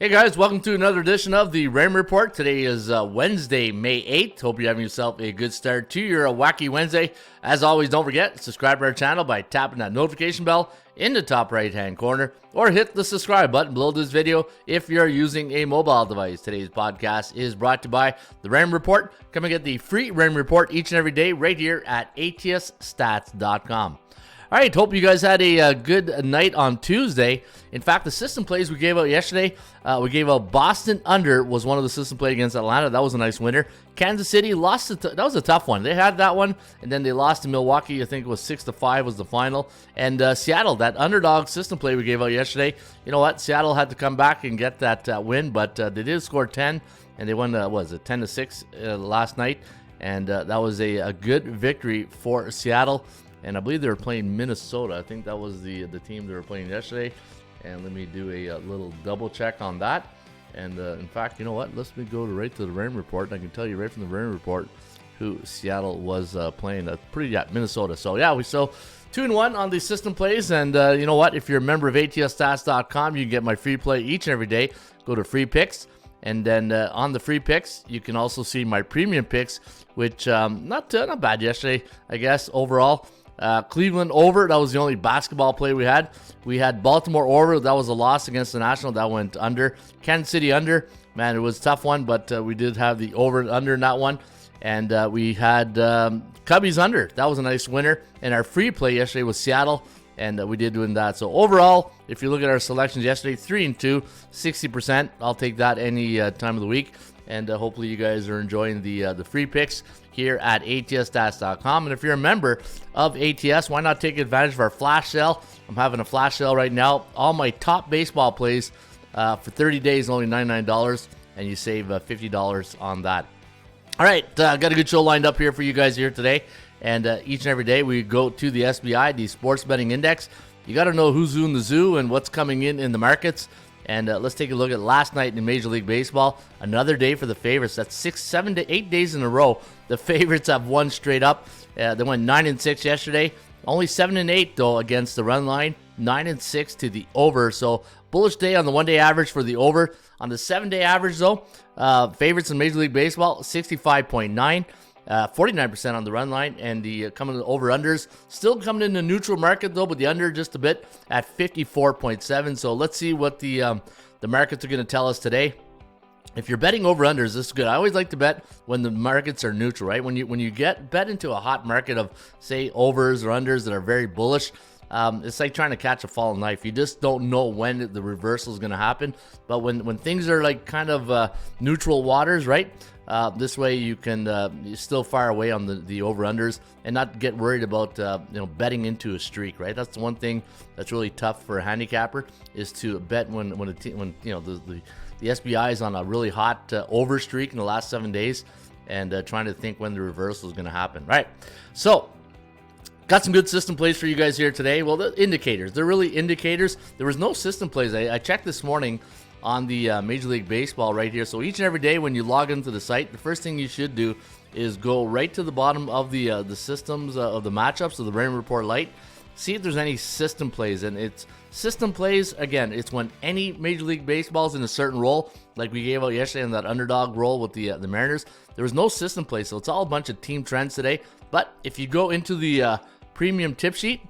Hey guys, welcome to another edition of the Raymond Report. Today is Wednesday, May 8th. Hope you're having yourself a good start to your Wacky Wednesday. As always, don't forget, subscribe to our channel by tapping that notification bell in the top right-hand corner, or hit the subscribe button below this video if you're using a mobile device. Today's podcast is brought to you by the Raymond Report. Come and get the free Raymond Report each and every day right here at atsstats.com. All right, hope you guys had a good night on Tuesday. In fact, the system plays we gave out yesterday, we gave out Boston under was one of the system play against Atlanta. That was a nice winner. Kansas City lost. That was a tough one. They had that one, and then they lost to Milwaukee. I think it was 6-5 was the final. And Seattle, that underdog system play we gave out yesterday. You know what? Seattle had to come back and get that win, but they did score 10, and they won. Was it 10-6 last night? And that was a good victory for Seattle. And I believe they were playing Minnesota. I think that was the team they were playing yesterday. And let me do a little double check on that. And in fact, you know what? Let's go right to the Rain Report. And I can tell you right from the Rain Report who Seattle was playing. Minnesota. So yeah, we still 2-1 on the system plays. And you know what? If you're a member of atsstats.com, you can get my free play each and every day. Go to free picks. And then on the free picks, you can also see my premium picks, which not bad yesterday, I guess, overall. Cleveland over, that was the only basketball play we had. We had Baltimore over, that was a loss against the National, that went under. Kansas City under, man, it was a tough one, but we did have the over and under in that one. And we had Cubbies under, that was a nice winner. And our free play yesterday was Seattle, and we did win that. So overall, if you look at our selections yesterday, 3-2, 60%. I'll take that any time of the week. And hopefully you guys are enjoying the free picks here at atsstats.com. And if you're a member of ATS, why not take advantage of our flash sale? I'm having a flash sale right now. All my top baseball plays for 30 days, only $99, and you save $50 on that. All right, got a good show lined up here for you guys here today. And each and every day we go to the SBI, the Sports Betting Index. You got to know who's in the zoo and what's coming in the markets. And let's take a look at last night in Major League Baseball. Another day for the favorites. That's 6, 7 to 8 days in a row. The favorites have won straight up. They went 9-6 yesterday. Only 7-8 though against the run line. 9-6 to the over. So bullish day on the 1-day average for the over. On the 7-day average though, favorites in Major League Baseball 65.9. 49% on the run line, and the coming over-unders still coming in the neutral market though, but the under just a bit at 54.7. So let's see what the markets are going to tell us today. If you're betting over-unders, this is good. I always like to bet when the markets are neutral, right? When you bet into a hot market of say overs or unders that are very bullish, it's like trying to catch a falling knife. You just don't know when the reversal is going to happen. But when things are like kind of neutral waters, right? This way you can you're still far away on the over-unders and not get worried about betting into a streak, right? That's the one thing that's really tough for a handicapper is to bet when the SBI is on a really hot over streak in the last 7 days and trying to think when the reversal is going to happen, right? So got some good system plays for you guys here today. Well, the indicators, they're really indicators. There was no system plays. I checked this morning on the Major League Baseball right here. So each and every day when you log into the site, the first thing you should do is go right to the bottom of the systems of the matchups of the Rain Report Lite. See if there's any system plays. And it's system plays, again, it's when any Major League Baseball is in a certain role, like we gave out yesterday in that underdog role with the Mariners. There was no system play, so it's all a bunch of team trends today. But if you go into the premium tip sheet,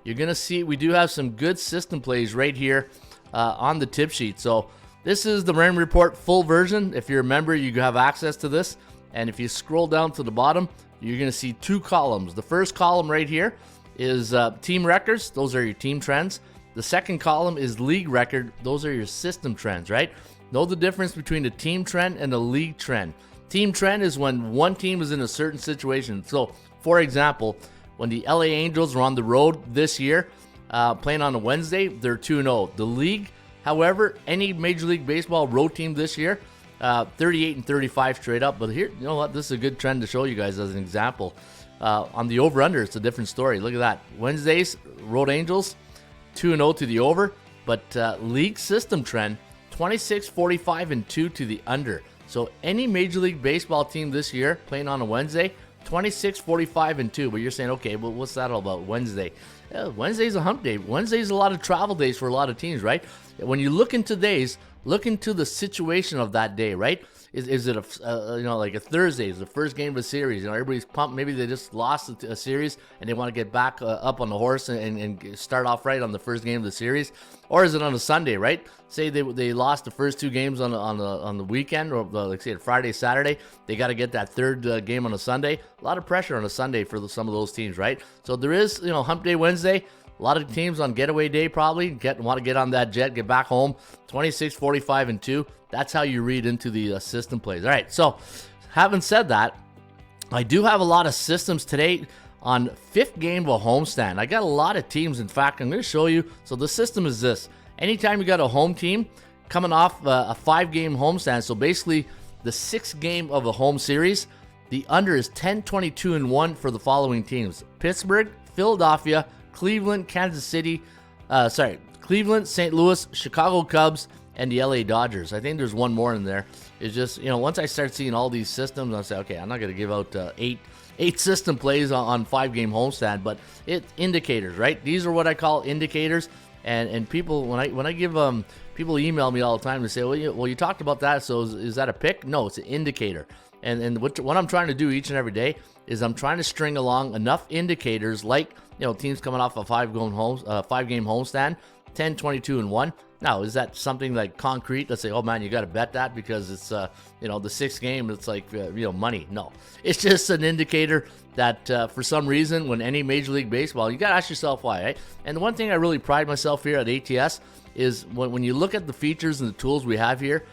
you're going to see we do have some good system plays right here on the tip sheet. So this is the Rain Report full version. If you're a member, you have access to this. And if you scroll down to the bottom, you're going to see two columns. The first column right here is team records. Those are your team trends. The second column is league record. Those are your system trends, right? Know the difference between a team trend and a league trend. Team trend is when one team is in a certain situation. So, for example, when the LA Angels were on the road this year, playing on a Wednesday, they're 2-0. The league, however, any Major League Baseball road team this year, 38-35 straight up. But here, you know what? This is a good trend to show you guys as an example. On the over-under, it's a different story. Look at that. Wednesdays, road Angels, 2-0 to the over. But league system trend, 26-45-2 to the under. So any Major League Baseball team this year playing on a Wednesday, 26-45-2. But you're saying, okay, well, what's that all about? Wednesday. Wednesday's a hump day. Wednesday's a lot of travel days for a lot of teams, right? When you look into days, look into the situation of that day, right? Is it like a Thursday? Is the first game of a series? Everybody's pumped. Maybe they just lost a series and they want to get back up on the horse and start off right on the first game of the series, or is it on a Sunday, right? Say they lost the first 2 games on the weekend, or like say Friday, Saturday. They got to get that third game on a Sunday. A lot of pressure on a Sunday for some of those teams, right? So there is Hump Day Wednesday. A lot of teams on getaway day probably want to get on that jet, get back home. 26, 45, and 2. That's how you read into the system plays. All right, so having said that, I do have a lot of systems today on 5th game of a homestand. I got a lot of teams. In fact, I'm going to show you. So the system is this. Anytime you got a home team coming off a 5-game homestand, so basically the 6th game of a home series, the under is 10, 22, and 1 for the following teams: Pittsburgh, Philadelphia, Cleveland, Kansas City, Cleveland, St. Louis, Chicago Cubs, and the LA Dodgers. I think there's one more in there. It's just, once I start seeing all these systems, I say, okay, I'm not going to give out eight system plays on 5-game homestand, but it's indicators, right? These are what I call indicators. And people, when I give people email me all the time to say, well, you talked about that, so is that a pick? No, it's an indicator. And what I'm trying to do each and every day is I'm trying to string along enough indicators, like teams coming off a 5-game homestand, 10, 22, and 1. Now, is that something like concrete? Let's say, oh man, you got to bet that because it's the 6th game. It's like money. No, it's just an indicator that for some reason, when any Major League Baseball, you got to ask yourself why, right? And the one thing I really pride myself here at ATS is when you look at the features and the tools we have here,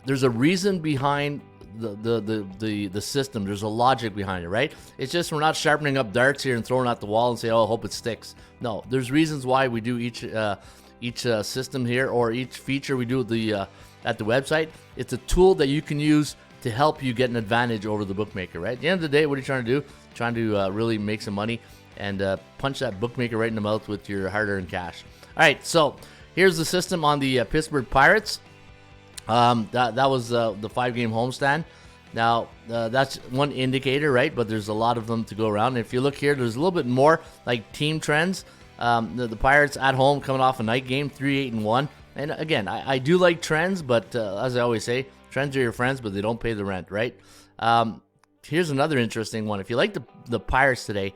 there's a reason behind the system. There's a logic behind it, right? It's just we're not sharpening up darts here and throwing at the wall and say, oh, I hope it sticks. No, there's reasons why we do each system here, or each feature we do at the website. It's a tool that you can use to help you get an advantage over the bookmaker, right? At the end of the day, what are you trying to do? Trying to really make some money and punch that bookmaker right in the mouth with your hard-earned cash. All right, so here's the system on the Pittsburgh Pirates. That was the 5-game homestand. Now, that's one indicator, right? But there's a lot of them to go around. And if you look here, there's a little bit more like team trends. The Pirates at home coming off a night game, 3-8-1. And again, I do like trends, but as I always say, trends are your friends, but they don't pay the rent, right? Here's another interesting one. If you like the Pirates today,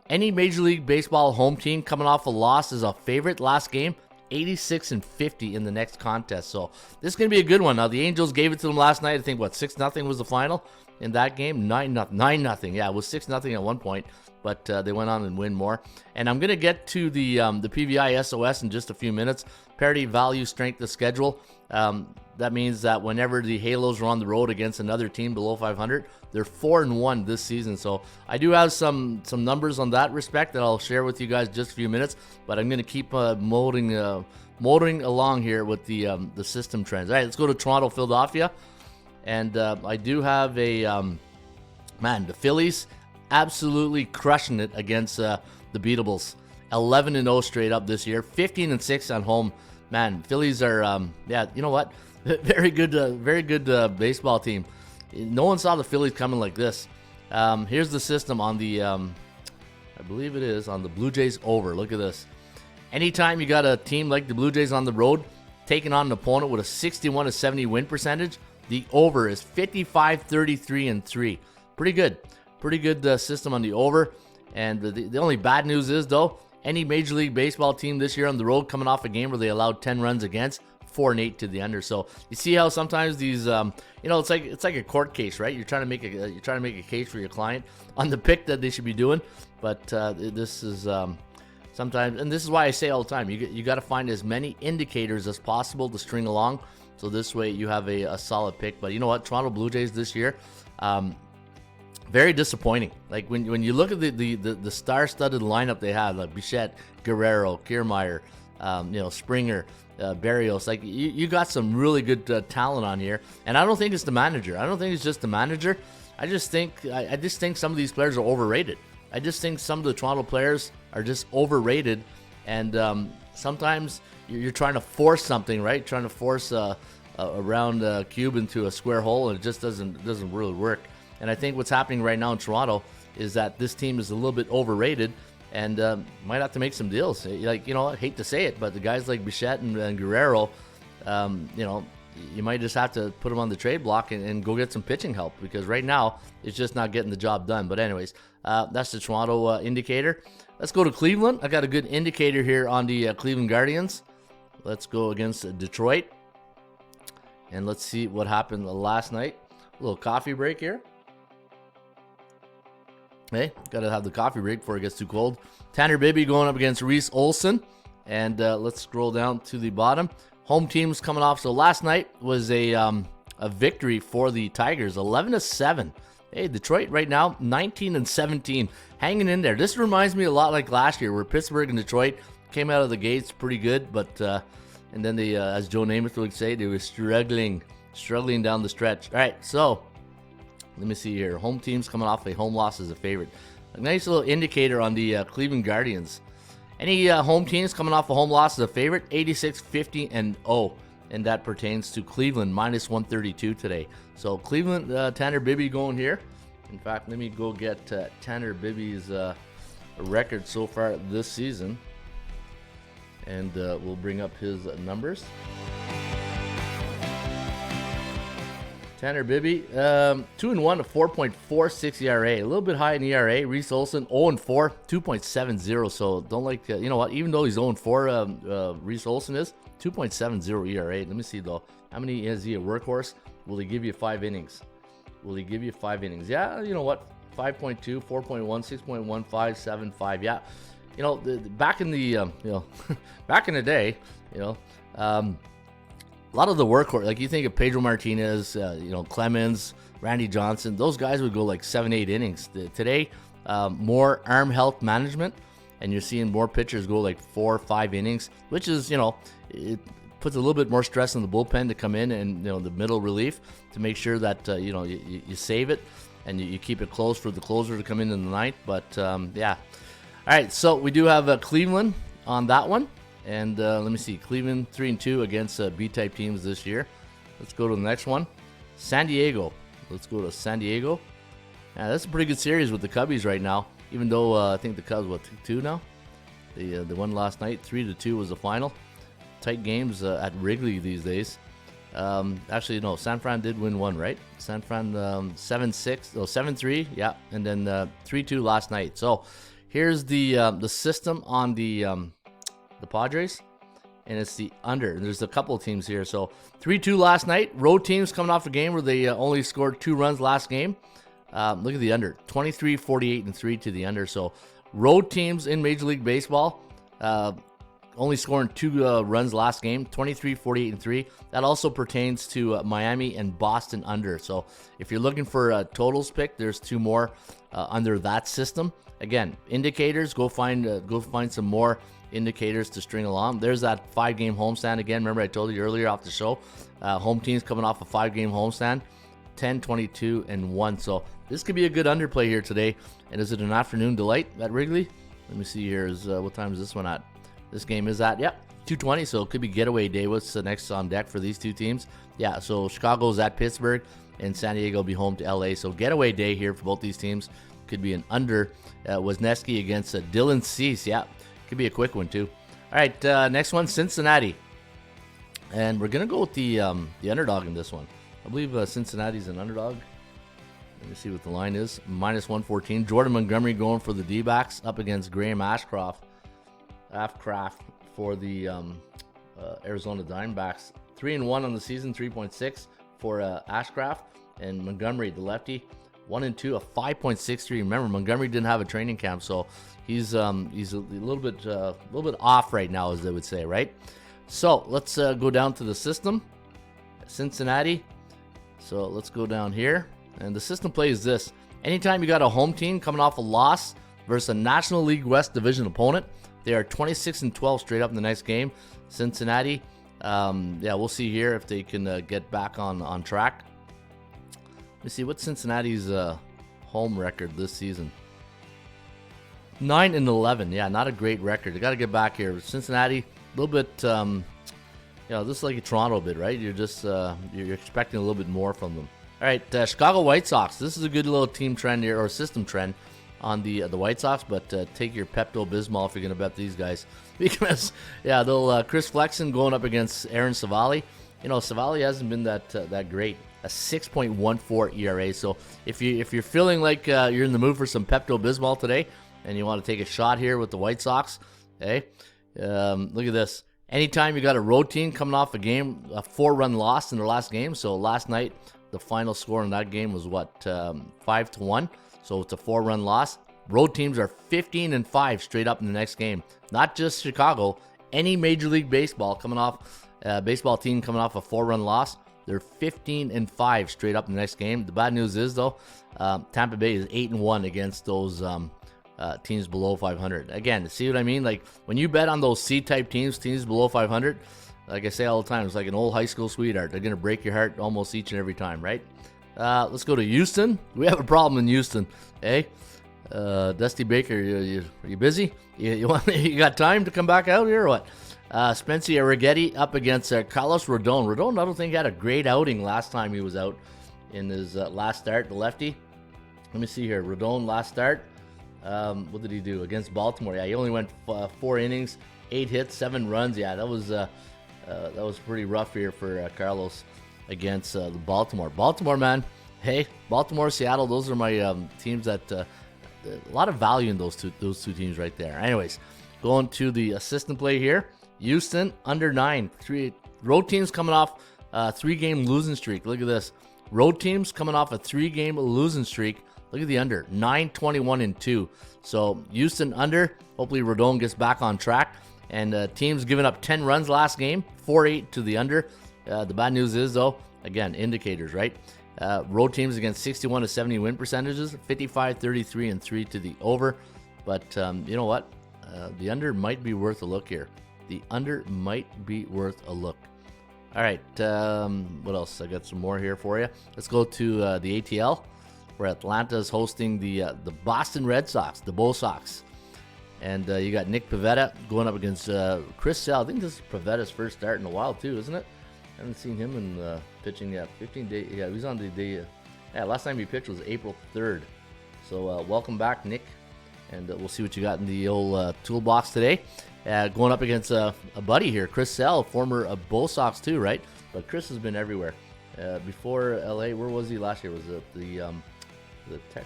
any Major League Baseball home team coming off a loss is a favorite last game, 86-50 in the next contest. So this is going to be a good one. Now, the Angels gave it to them last night. I think, 6-0 was the final in that game? 9-0. Yeah, it was 6-0 at one point, but they went on and win more. And I'm going to get to the PVI SOS in just a few minutes. Parity, value, strength of schedule. That means that whenever the Halos are on the road against another team below 500, they're 4-1 this season. So I do have some numbers on that respect that I'll share with you guys in just a few minutes. But I'm going to keep motoring along here with the system trends. All right, let's go to Toronto, Philadelphia. And I do have the Phillies absolutely crushing it against the Beatables. 11-0 straight up this year, 15-6 on home. Man, Phillies are, you know what? Very good baseball team. No one saw the Phillies coming like this. Here's the system on the, I believe it is, on the Blue Jays over. Look at this. Anytime you got a team like the Blue Jays on the road, taking on an opponent with a 61-70 win percentage, the over is 55-33-3. Pretty good system on the over. And the only bad news is, though, any Major League Baseball team this year on the road coming off a game where they allowed 10 runs against, 4-8 to the under. So you see how sometimes these, it's like a court case, right? You're trying to make a case for your client on the pick that they should be doing. But this is sometimes, and this is why I say all the time, you got to find as many indicators as possible to string along. So this way you have a solid pick. But you know what? Toronto Blue Jays this year, very disappointing. Like when you look at the star-studded lineup they have, like Bichette, Guerrero, Kiermaier, Springer, Barrios, like you got some really good talent on here. And I don't think it's the manager. I don't think it's just the manager. I just think some of these players are overrated. I just think some of the Toronto players are just overrated. And sometimes you're trying to force something, right? Trying to force a round cube into a square hole, and it just doesn't really work. And I think what's happening right now in Toronto is that this team is a little bit overrated and might have to make some deals. I hate to say it, but the guys like Bichette and Guerrero, you might just have to put him on the trade block and go get some pitching help, because right now it's just not getting the job done. But anyways, that's the Toronto indicator. Let's go to Cleveland. I got a good indicator here on the Cleveland Guardians. Let's go against Detroit. And let's see what happened last night. A little coffee break here. Hey, got to have the coffee break before it gets too cold. Tanner Bibby going up against Reese Olson. And let's scroll down to the bottom. Home teams coming off. So last night was a victory for the Tigers, 11-7. Hey, Detroit right now, 19-17, hanging in there. This reminds me a lot like last year, where Pittsburgh and Detroit came out of the gates pretty good, but and then they, as Joe Namath would say, they were struggling down the stretch. All right, so let me see here. Home teams coming off a home loss as a favorite. A nice little indicator on the Cleveland Guardians. Any home teams coming off a home loss as a favorite, 86-50-0. And that pertains to Cleveland, minus 132 today. So Cleveland, Tanner Bibby going here. In fact, let me go get Tanner Bibby's record so far this season. And we'll bring up his numbers. Tanner Bibby, 2-1, a 4.46 ERA. A little bit high in ERA. Reese Olson, 0-4, 2.70. So don't like, you know what, even though he's 0-4, Reese Olson is, 2.70 ERA. Let me see, though. How many is he a workhorse? Will he give you 5 innings? Will he give you 5 innings? Yeah, you know what? 5.2, 4.1, 6.1, 5, 7, 5. Yeah. You know, back in the, back in the day, a lot of the workhorse, like you think of Pedro Martinez, Clemens, Randy Johnson, those guys would go like 7-8 innings. Today, more arm health management, and you're seeing more pitchers go like 4 or 5 innings, which is, it puts a little bit more stress on the bullpen to come in and, the middle relief to make sure that, you save it and you keep it close for the closer to come in the ninth. But, yeah. All right, so we do have Cleveland on that one. And let me see, Cleveland 3-2 against B-type teams this year. Let's go to the next one. San Diego. Let's go to San Diego. Yeah, that's a pretty good series with the Cubbies right now. Even though I think the Cubs, 2 now? They won last night. 3-2 was the final. Tight games at Wrigley these days. Actually, no, San Fran did win one, right? San Fran 7-3, yeah, and then 3-2 last night. So here's the system on the Padres, and it's the under. There's a couple of teams here. So 3-2 last night. Road teams coming off a game where they only scored 2 runs last game. Look at the under, 23, 48, and 3 to the under. So road teams in Major League Baseball only scoring 2 runs last game, 23, 48, and 3. That also pertains to Miami and Boston under. So if you're looking for a totals pick, there's 2 more under that system. Again, indicators, go find some more indicators to string along. There's that 5-game homestand again. Remember I told you earlier off the show, home teams coming off a 5-game homestand, 10, 22, and 1. So this could be a good underplay here today. And is it an afternoon delight at Wrigley? Let me see here. What time is this one at? This game is at, 2:20, so it could be getaway day. What's the next on deck for these 2 teams? Yeah, so Chicago's at Pittsburgh, and San Diego will be home to LA. So getaway day here for both these teams. Could be an under. Wisniewski against Dylan Cease. Yeah, could be a quick one too. All right, next one, Cincinnati. And we're going to go with the underdog in this one. I believe Cincinnati's an underdog. Let me see what the line is. Minus 114. Jordan Montgomery going for the D-backs up against Graham Ashcraft for the Arizona Diamondbacks. 3-1 on the season, 3.6 for Ashcraft. And Montgomery, the lefty, 1-2, a 5.63. Remember, Montgomery didn't have a training camp, so he's a little bit off right now, as they would say, right? So let's go down to the system. Cincinnati. So let's go down here, and the system play is this: anytime you got a home team coming off a loss versus a National League West division opponent, they are 26-12 straight up in the next game. Cincinnati, we'll see here if they can get back on track. Let me see, what's Cincinnati's home record this season? 9-11. Yeah, not a great record. They got to get back here. Cincinnati, a little bit, this is like a Toronto bit, right? You're just you're expecting a little bit more from them. All right, Chicago White Sox. This is a good little team trend here, or system trend on the White Sox, but take your Pepto-Bismol if you're going to bet these guys. Because, they'll Chris Flexen going up against Aaron Savali. Savali hasn't been that great. A 6.14 ERA. So if you're feeling like you're in the mood for some Pepto-Bismol today, and you want to take a shot here with the White Sox, look at this. Anytime you got a road team coming off a 4-run loss in their last game. So last night, the final score in that game was 5-1. So it's a 4-run loss. Road teams are 15-5 straight up in the next game. Not just Chicago. Any Major League Baseball baseball team coming off a 4-run loss, they're 15-5 straight up in the next game. The bad news is though, Tampa Bay is 8-1 against those teams below 500. Again, see what I mean? Like when you bet on those C-type teams below 500, like I say all the time, it's like an old high school sweetheart. They're gonna break your heart almost each and every time, right? Let's go to Houston. We have a problem in Houston, Dusty Baker, are you busy? You got time to come back out here or what? Spencer Arrighetti up against Carlos Rodon. Rodon, I don't think had a great outing last time he was out in his last start, the lefty. Let me see here. Rodon last start. What did he do against Baltimore? Yeah, he only went 4 innings, 8 hits, 7 runs. Yeah, that was pretty rough here for Carlos against the Baltimore. Baltimore, man. Hey, Baltimore, Seattle. Those are my teams that a lot of value in those two teams right there. Anyways, going to the assistant play here. Houston under 9. 3 road teams coming off a 3-game losing streak. Look at this. Road teams coming off a 3-game losing streak. Look at the under. 9-21-2. So Houston under. Hopefully Rodon gets back on track. And teams giving up 10 runs last game. 4-8 to the under. The bad news is though, again, indicators, right? Road teams against 61-70 win percentages. 55-33-3 to the over. But you know what? The under might be worth a look here. The under might be worth a look. All right, what else? I got some more here for you. Let's go to the ATL, where Atlanta is hosting the Boston Red Sox, the Bo Sox. And you got Nick Pivetta going up against Chris Sale. I think this is Pivetta's first start in a while, too, isn't it? I haven't seen him in pitching yet. 15 days. Yeah, he was on the day. Last time he pitched was April 3rd. So welcome back, Nick. And we'll see what you got in the old toolbox today. Going up against a buddy here, Chris Sale, former Bo Sox too, right? But Chris has been everywhere. Before LA, where was he last year? Was it the Tech?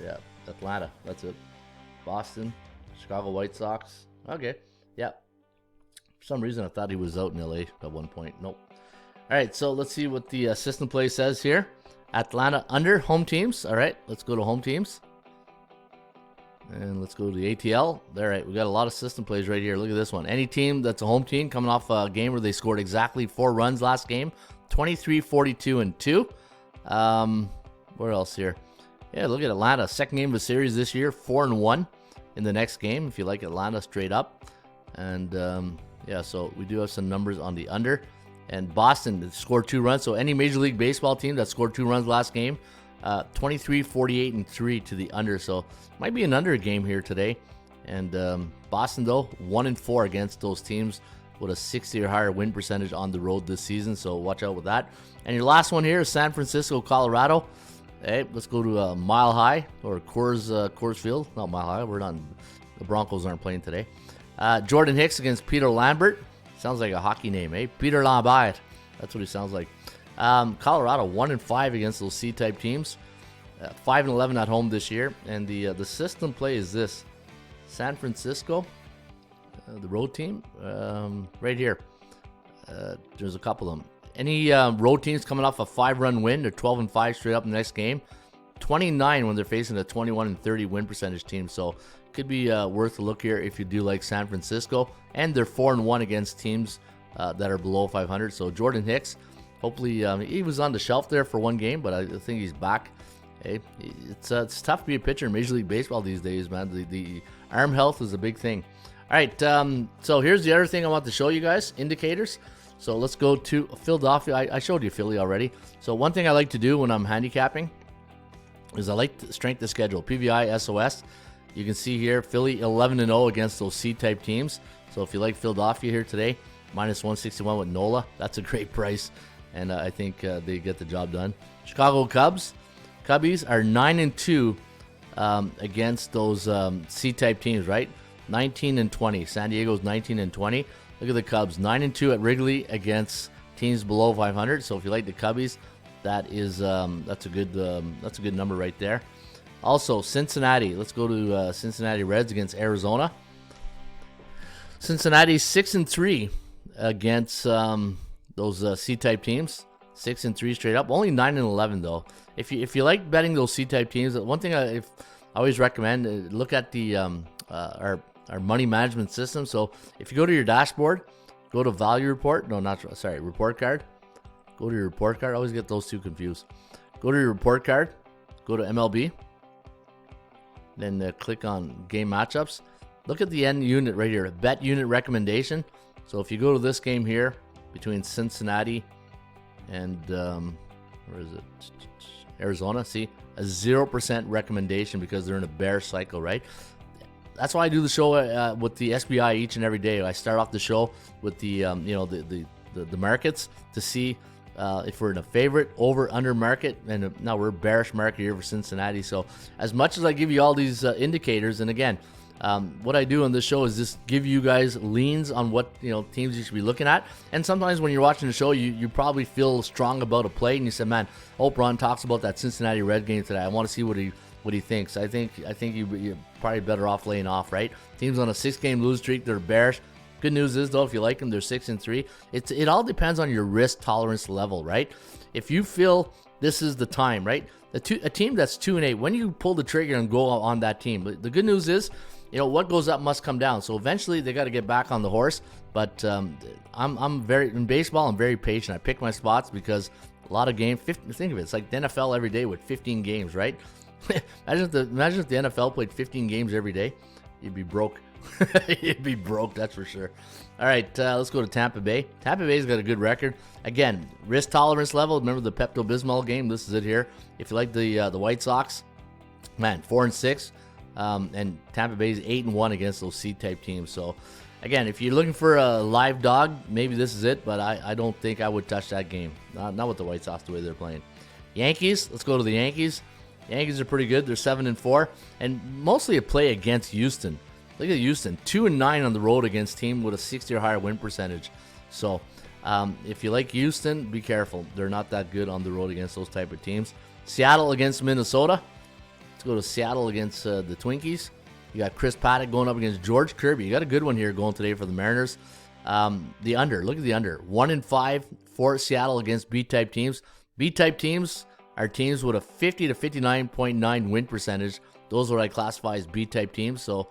Yeah, Atlanta. That's it. Boston, Chicago White Sox. Okay, yeah. For some reason, I thought he was out in LA at one point. Nope. All right, so let's see what the system play says here. Atlanta under home teams. All right, let's go to home teams. And let's go to the ATL. All right, we got a lot of system plays right here. Look at this one. Any team that's a home team coming off a game where they scored exactly 4 runs last game. 23-42-2. What else here? Yeah, look at Atlanta. Second game of the series this year. 4-1 in the next game if you like Atlanta straight up. And yeah, so we do have some numbers on the under. And Boston scored 2 runs. So any Major League Baseball team that scored 2 runs last game, 23-48-3 to the under. So might be an under game here today. And Boston though 1-4 against those teams with a 60 or higher win percentage on the road this season. So watch out with that. And your last one here is San Francisco, Colorado. Hey, let's go to Mile High or Coors Field. Not Mile High. We're not. The Broncos aren't playing today. Jordan Hicks against Peter Lambert. Sounds like a hockey name, eh? Peter Lambert. That's what he sounds like. Colorado 1-5 against those C-type teams. 5-11 at home this year. And the system play is this. San Francisco, the road team, right here. There's a couple of them. Any road teams coming off a 5-run win, they're 12-5 straight up in the next game. 29 when they're facing a 21-30 win percentage team. So could be worth a look here if you do like San Francisco. And they're 4-1 against teams that are below 500. So Jordan Hicks, hopefully he was on the shelf there for one game, but I think he's back. Hey, it's tough to be a pitcher in Major League Baseball these days, man. The arm health is a big thing. All right, so here's the other thing I want to show you guys, indicators. So let's go to Philadelphia. I showed you Philly already. So one thing I like to do when I'm handicapping is I like to strength the schedule, PVI, SOS. You can see here, Philly 11-0 against those C-type teams. So if you like Philadelphia here today, minus 161 with Nola, that's a great price. And I think they get the job done. Chicago Cubbies are 9-2 against those C-type teams, right? 19-20. San Diego's 19-20. Look at the Cubs, 9-2 at Wrigley against teams below 500. So if you like the Cubbies, that's a good number right there. Also, Cincinnati. Let's go to Cincinnati Reds against Arizona. Cincinnati 6-3 against those C-type teams. 6-3 straight up. Only 9-11 though. If you like betting those C-type teams, one thing I always recommend, look at the our money management system. So if you go to your dashboard, go to value report. No, report card. Go to your report card. I always get those two confused. Go to your report card. Go to MLB. Then click on game matchups. Look at the end unit right here, bet unit recommendation. So if you go to this game here between Cincinnati and where is it? Arizona. See, a 0% recommendation because they're in a bear cycle, right? That's why I do the show with the SBI each and every day. I start off the show with the the markets to see if we're in a favorite, over, under market, and now we're a bearish market here for Cincinnati. So as much as I give you all these indicators, and again, what I do on this show is just give you guys leans on what teams you should be looking at. And sometimes when you're watching the show, you probably feel strong about a play, and you say, "Man, hope Ron talks about that Cincinnati Red game today. I want to see what he thinks." I think you're probably better off laying off, right? Teams on a 6-game lose streak, they're bearish. Good news is though, if you like them, they're 6-3. It all depends on your risk tolerance level, right? If you feel this is the time, right? A team that's 2-8, when you pull the trigger and go on that team, the good news is, what goes up must come down. So eventually they got to get back on the horse. But I'm very, in baseball, I'm very patient. I pick my spots because a lot of games. Think of it, it's like the NFL every day with 15 games, right? Imagine if the NFL played 15 games every day, you'd be broke. You'd be broke, that's for sure. All right, let's go to Tampa Bay. Tampa Bay's got a good record. Again, risk tolerance level. Remember the Pepto-Bismol game? This is it here. If you like the White Sox, man, 4-6. And Tampa Bay's 8-1 against those C-type teams. So, again, if you're looking for a live dog, maybe this is it. But I don't think I would touch that game. Not with the White Sox the way they're playing. Yankees. Let's go to the Yankees. Yankees are pretty good. They're 7-4, and mostly a play against Houston. Look at Houston, 2-9 on the road against team with a 60 or higher win percentage. So, if you like Houston, be careful. They're not that good on the road against those type of teams. Seattle against Minnesota. Let's go to Seattle against the Twinkies. You got Chris Paddock going up against George Kirby. You got a good one here going today for the Mariners. The under, look at the under. 1-5 for Seattle against B-type teams. B-type teams are teams with a 50 to 59.9 win percentage. Those are what I classify as B-type teams. So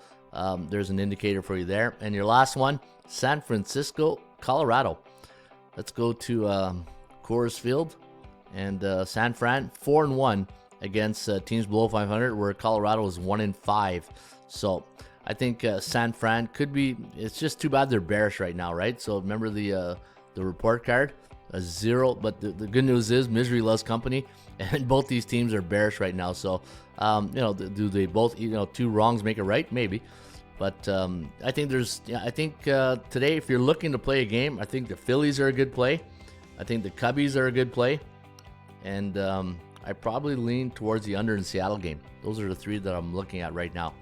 there's an indicator for you there. And your last one, San Francisco, Colorado. Let's go to Coors Field. And San Fran, 4-1 against teams below 500, where Colorado is 1-5. So I think San Fran could be. It's just too bad they're bearish right now, right? So remember the report card, a 0. But the good news is misery loves company, and both these teams are bearish right now. So do they both? Two wrongs make a right? Maybe. But I think today, if you're looking to play a game, I think the Phillies are a good play. I think the Cubbies are a good play. And I probably lean towards the under in Seattle game. Those are the three that I'm looking at right now.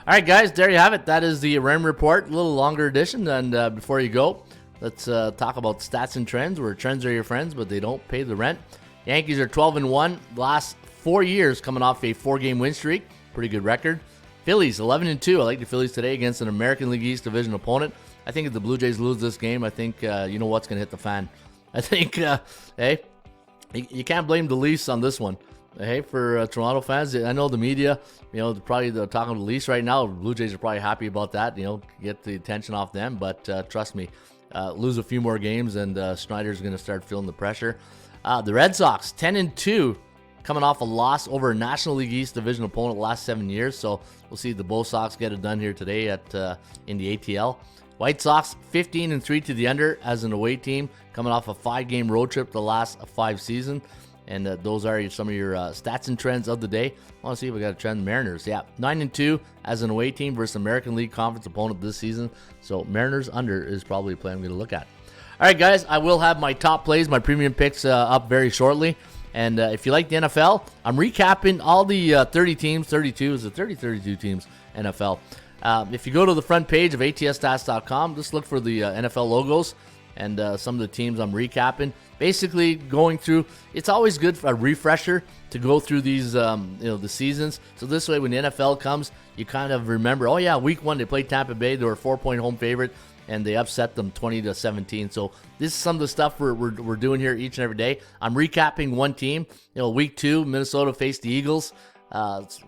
All right, guys, there you have it. That is the REM report, a little longer edition. And before you go, let's talk about stats and trends, where trends are your friends, but they don't pay the rent. Yankees are 12-1 last 4 years, coming off a 4-game win streak. Pretty good record. Phillies 11-2. I like the Phillies today against an American League East division opponent. I think if the Blue Jays lose this game, I think you know what's going to hit the fan. I think, hey, you can't blame the Leafs on this one. Hey, for Toronto fans, I know the media, they're talking to the Leafs right now. Blue Jays are probably happy about that, get the attention off them. But trust me, lose a few more games and Schneider's going to start feeling the pressure. The Red Sox, 10-2, coming off a loss over a National League East division opponent the last 7 years. So we'll see the Bo Sox get it done here today in the ATL. White Sox 15-3 to the under as an away team, coming off a 5-game road trip the last 5 seasons. And those are some of your stats and trends of the day. I want to see if we got a trend. Mariners, 9-2 as an away team versus American League Conference opponent this season. So Mariners under is probably a play I'm going to look at. All right, guys, I will have my top plays, my premium picks up very shortly. And if you like the NFL, I'm recapping all the 32 teams NFL. If you go to the front page of atsstats.com, just look for the NFL logos and some of the teams I'm recapping. Basically, going through, it's always good for a refresher to go through these, the seasons. So this way, when the NFL comes, you kind of remember, oh yeah, week 1 they played Tampa Bay, they were a 4-point home favorite, and they upset them 20-17. So this is some of the stuff we're doing here each and every day. I'm recapping one team. Week 2, Minnesota faced the Eagles.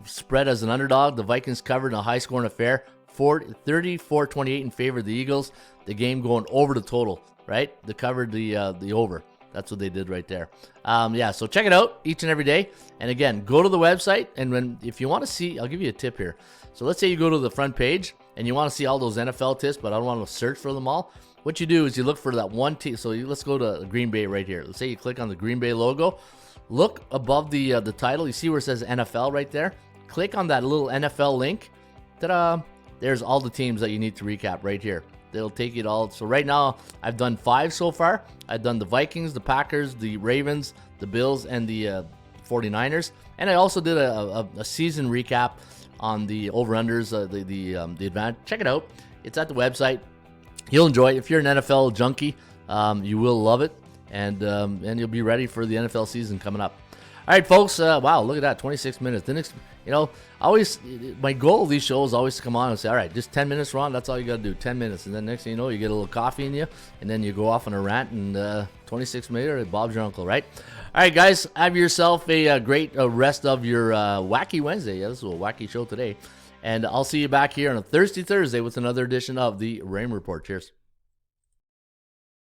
Spread as an underdog. The Vikings covered in a high-scoring affair, 34-28 in favor of the Eagles. The game going over the total, right? They covered the over. That's what they did right there. So check it out each and every day. And again, go to the website, and if you want to see, I'll give you a tip here. So let's say you go to the front page and you want to see all those NFL tips, but I don't want to search for them all. What you do is you look for that one team. So let's go to Green Bay right here. Let's say you click on the Green Bay logo. Look above the title. You see where it says NFL right there? Click on that little NFL link. Ta-da! There's all the teams that you need to recap right here. They'll take it all. So right now, I've done 5 so far. I've done the Vikings, the Packers, the Ravens, the Bills, and the 49ers. And I also did a season recap on the over-unders, the advantage. Check it out. It's at the website. You'll enjoy it. If you're an NFL junkie, you will love it. And you'll be ready for the NFL season coming up. All right, folks. Wow, look at that, 26 minutes. Always my goal of these shows is always to come on and say, all right, just 10 minutes, Ron. That's all you got to do, 10 minutes. And then next thing you know, you get a little coffee in you, and then you go off on a rant, and 26 minutes later, Bob's your uncle, right? All right, guys, have yourself a great rest of your Wacky Wednesday. Yeah, this is a wacky show today. And I'll see you back here on a Thursday with another edition of the Raymond Report. Cheers.